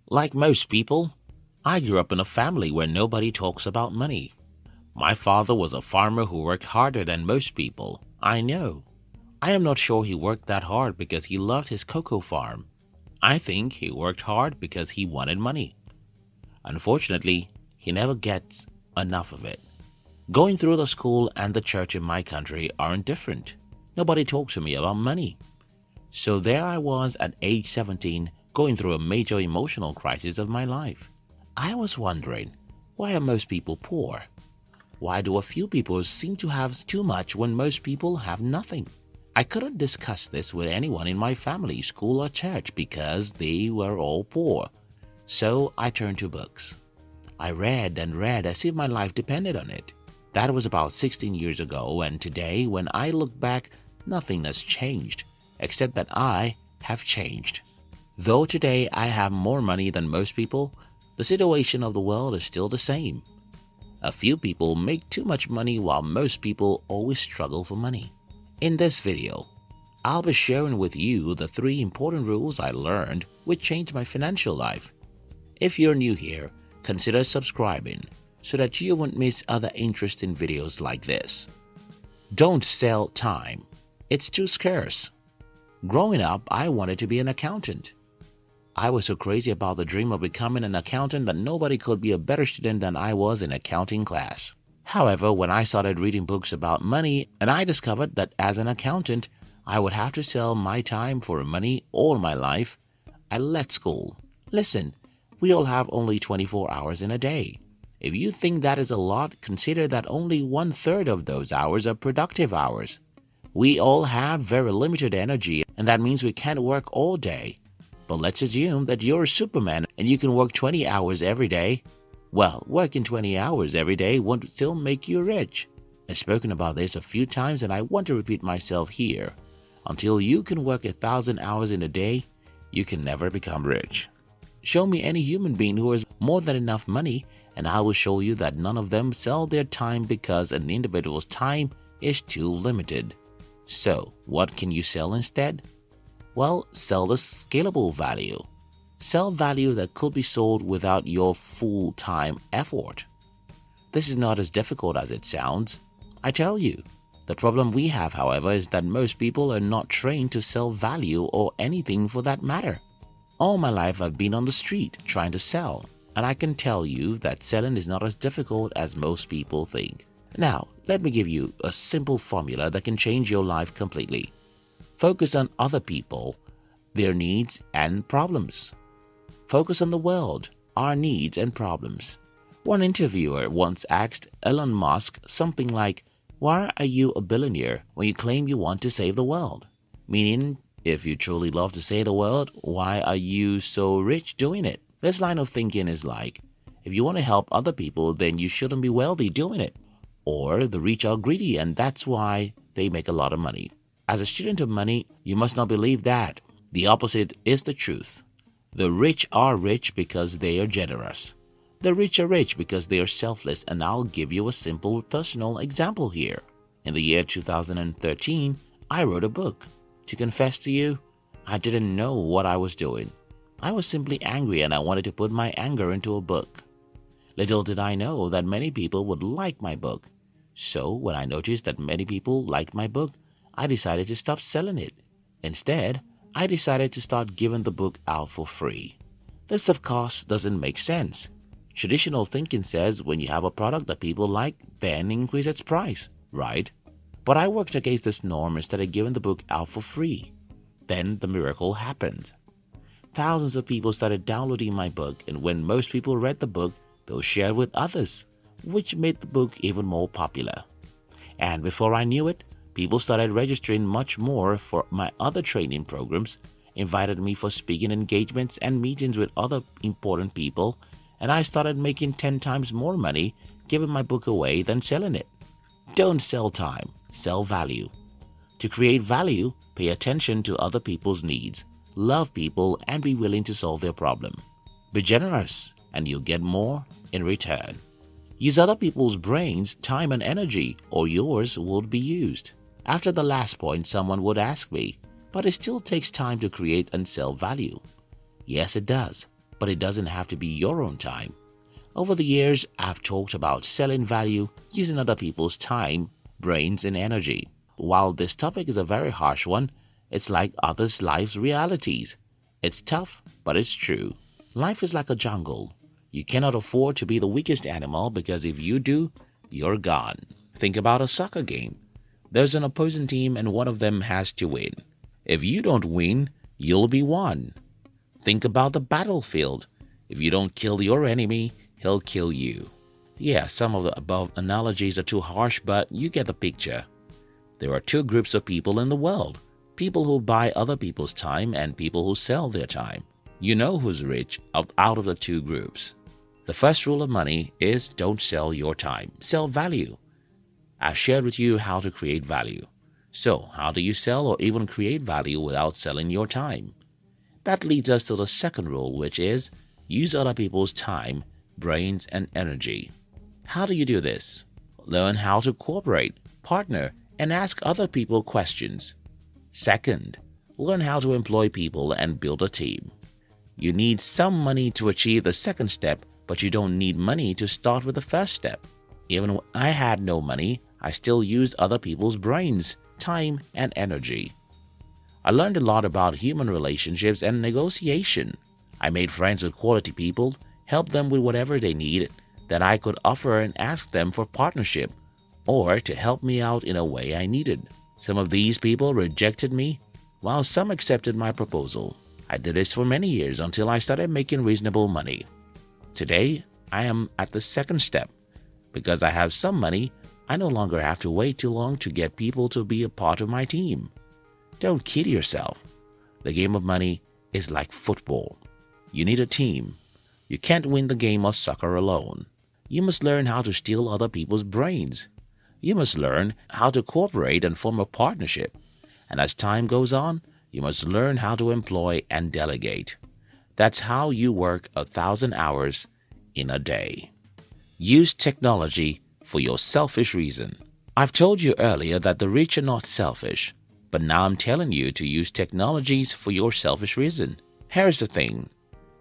Like most people, I grew up in a family where nobody talks about money. My father was a farmer who worked harder than most people. I know. I am not sure he worked that hard because he loved his cocoa farm. I think he worked hard because he wanted money. Unfortunately, he never gets enough of it. Going through the school and the church in my country aren't different. Nobody talks to me about money. So there I was at age 17 going through a major emotional crisis of my life. I was wondering, why are most people poor? Why do a few people seem to have too much when most people have nothing? I couldn't discuss this with anyone in my family, school or church because they were all poor. So I turned to books. I read and read as if my life depended on it. That was about 16 years ago, and today when I look back, nothing has changed, except that I have changed. Though today I have more money than most people, the situation of the world is still the same. A few people make too much money while most people always struggle for money. In this video, I'll be sharing with you the 3 important rules I learned which changed my financial life. If you're new here, consider subscribing so that you won't miss other interesting videos like this. Don't sell time. It's too scarce. Growing up, I wanted to be an accountant. I was so crazy about the dream of becoming an accountant that nobody could be a better student than I was in accounting class. However, when I started reading books about money and I discovered that as an accountant, I would have to sell my time for money all my life, I left school. Listen, we all have only 24 hours in a day. If you think that is a lot, consider that only 1/3 of those hours are productive hours. We all have very limited energy, and that means we can't work all day. But let's assume that you're a Superman and you can work 20 hours every day. Well, working 20 hours every day won't still make you rich. I've spoken about this a few times and I want to repeat myself here. Until you can work 1,000 hours in a day, you can never become rich. Show me any human being who has more than enough money and I will show you that none of them sell their time because an individual's time is too limited. So, what can you sell instead? Well, sell the scalable value. Sell value that could be sold without your full-time effort. This is not as difficult as it sounds. I tell you. The problem we have, however, is that most people are not trained to sell value or anything for that matter. All my life I've been on the street trying to sell, and I can tell you that selling is not as difficult as most people think. Now, let me give you a simple formula that can change your life completely. Focus on other people, their needs and problems. Focus on the world, our needs and problems. One interviewer once asked Elon Musk something like, "Why are you a billionaire when you claim you want to save the world?" Meaning, if you truly love to save the world, why are you so rich doing it? This line of thinking is like, if you want to help other people, then you shouldn't be wealthy doing it. Or the rich are greedy and that's why they make a lot of money. As a student of money, you must not believe that. The opposite is the truth. The rich are rich because they are generous. The rich are rich because they are selfless, and I'll give you a simple personal example here. In the year 2013, I wrote a book. To confess to you, I didn't know what I was doing. I was simply angry and I wanted to put my anger into a book. Little did I know that many people would like my book. So when I noticed that many people liked my book, I decided to stop selling it. Instead, I decided to start giving the book out for free. This, of course, doesn't make sense. Traditional thinking says when you have a product that people like, then increase its price, right? But I worked against this norm and started giving the book out for free. Then the miracle happened. Thousands of people started downloading my book, and when most people read the book, they'll share it with others, which made the book even more popular. And before I knew it, people started registering much more for my other training programs, invited me for speaking engagements and meetings with other important people, and I started making 10 times more money giving my book away than selling it. Don't sell time, sell value. To create value, pay attention to other people's needs, love people, and be willing to solve their problem. Be generous, and you'll get more in return. Use other people's brains, time, and energy, or yours won't be used. After the last point, someone would ask me, but it still takes time to create and sell value. Yes, it does. but it doesn't have to be your own time. Over the years, I've talked about selling value using other people's time, brains, and energy. While this topic is a very harsh one, it's like others' lives' realities. It's tough, but it's true. Life is like a jungle. You cannot afford to be the weakest animal because if you do, you're gone. Think about a soccer game. There's an opposing team and one of them has to win. If you don't win, you'll be won. Think about the battlefield. If you don't kill your enemy, he'll kill you. Yeah, some of the above analogies are too harsh, but you get the picture. There are two groups of people in the world: people who buy other people's time and people who sell their time. You know who's rich out of the two groups. The first rule of money is don't sell your time. Sell value. I've shared with you how to create value. So, how do you sell or even create value without selling your time? That leads us to the second rule, which is use other people's time, brains, and energy. How do you do this? Learn how to cooperate, partner, and ask other people questions. Second, learn how to employ people and build a team. You need some money to achieve the second step, but you don't need money to start with the first step. Even when I had no money, I still used other people's brains, time, and energy. I learned a lot about human relationships and negotiation. I made friends with quality people, helped them with whatever they need that I could offer, and asked them for partnership or to help me out in a way I needed. Some of these people rejected me, while some accepted my proposal. I did this for many years until I started making reasonable money. Today, I am at the second step. Because I have some money, I no longer have to wait too long to get people to be a part of my team. Don't kid yourself. The game of money is like football. You need a team. You can't win the game of soccer alone. You must learn how to steal other people's brains. You must learn how to cooperate and form a partnership. And as time goes on, you must learn how to employ and delegate. That's how you work 1,000 hours in a day. Use technology for your selfish reason. I've told you earlier that the rich are not selfish, but now I'm telling you to use technologies for your selfish reason. Here's the thing.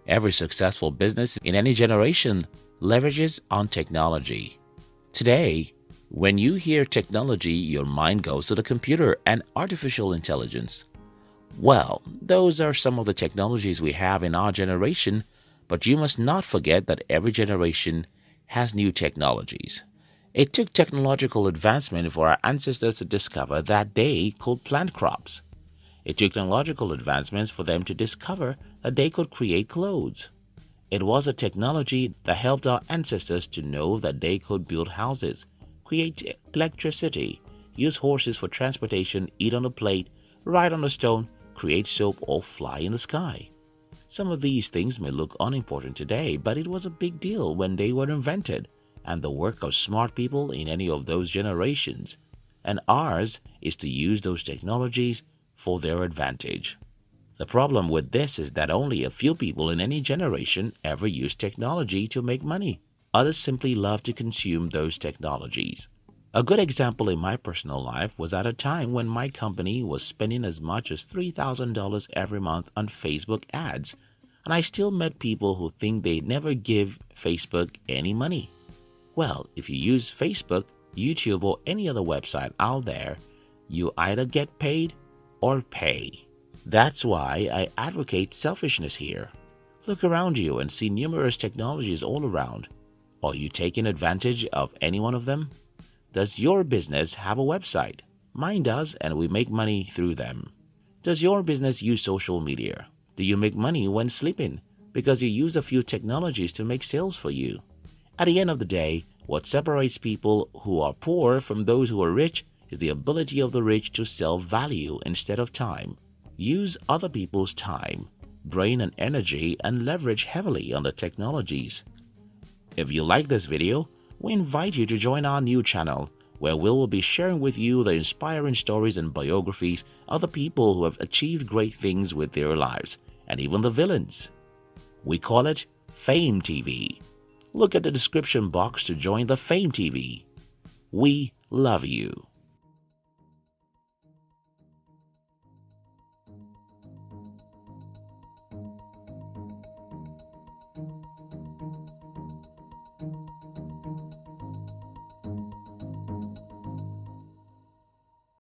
Every successful business in any generation leverages on technology. Today, when you hear technology, your mind goes to the computer and artificial intelligence. Well, those are some of the technologies we have in our generation, but you must not forget that every generation has new technologies. It took technological advancement for our ancestors to discover that they could plant crops. It took technological advancements for them to discover that they could create clothes. It was a technology that helped our ancestors to know that they could build houses, create electricity, use horses for transportation, eat on a plate, ride on a stone, create soap, or fly in the sky. Some of these things may look unimportant today, but it was a big deal when they were invented and the work of smart people in any of those generations. And ours is to use those technologies for their advantage. The problem with this is that only a few people in any generation ever use technology to make money. Others simply love to consume those technologies. A good example in my personal life was at a time when my company was spending as much as $3,000 every month on Facebook ads, and I still met people who think they'd never give Facebook any money. Well, if you use Facebook, YouTube, or any other website out there, you either get paid or pay. That's why I advocate selfishness here. Look around you and see numerous technologies all around. Are you taking advantage of any one of them? Does your business have a website? Mine does, and we make money through them. Does your business use social media? Do you make money when sleeping because you use a few technologies to make sales for you? At the end of the day, what separates people who are poor from those who are rich is the ability of the rich to sell value instead of time. Use other people's time, brain, and energy, and leverage heavily on the technologies. If you like this video, we invite you to join our new channel, where we will be sharing with you the inspiring stories and biographies of the people who have achieved great things with their lives, and even the villains. We call it Fame TV. Look at the description box to join the Fame TV. We love you.